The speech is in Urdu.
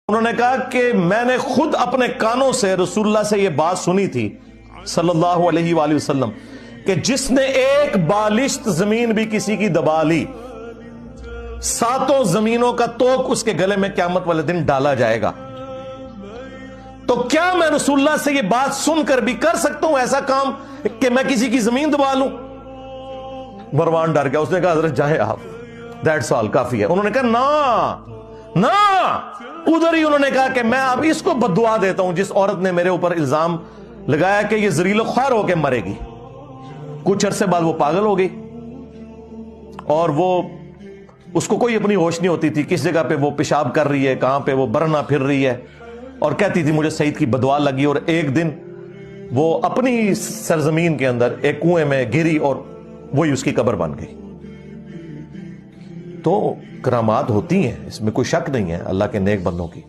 انہوں نے کہا کہ میں نے خود اپنے کانوں سے رسول اللہ سے یہ بات سنی تھی صلی اللہ علیہ وآلہ وسلم کہ جس نے ایک بالشت زمین بھی کسی کی دبا لی، ساتوں زمینوں کا توق اس کے گلے میں قیامت والے دن ڈالا جائے گا۔ تو کیا میں رسول اللہ سے یہ بات سن کر بھی کر سکتا ہوں ایسا کام کہ میں کسی کی زمین دبا لوں؟ مروان ڈر گیا، اس نے کہا حضرت جائیں آپ، دیٹس آل، کافی ہے۔ انہوں نے کہا نا، ادھر ہی انہوں نے کہا کہ میں اب اس کو بددعا دیتا ہوں جس عورت نے میرے اوپر الزام لگایا کہ یہ ذلیل و خوار ہو کے مرے گی۔ کچھ عرصے بعد وہ پاگل ہو گئی اور وہ اس کو کوئی اپنی ہوش نہیں ہوتی تھی، کس جگہ پہ وہ پیشاب کر رہی ہے، کہاں پہ وہ برنا پھر رہی ہے، اور کہتی تھی مجھے سعید کی بددعا لگی، اور ایک دن وہ اپنی سرزمین کے اندر ایک کنویں میں گری اور وہی اس کی قبر بن گئی۔ تو کرامات ہوتی ہیں، اس میں کوئی شک نہیں ہے اللہ کے نیک بندوں کی۔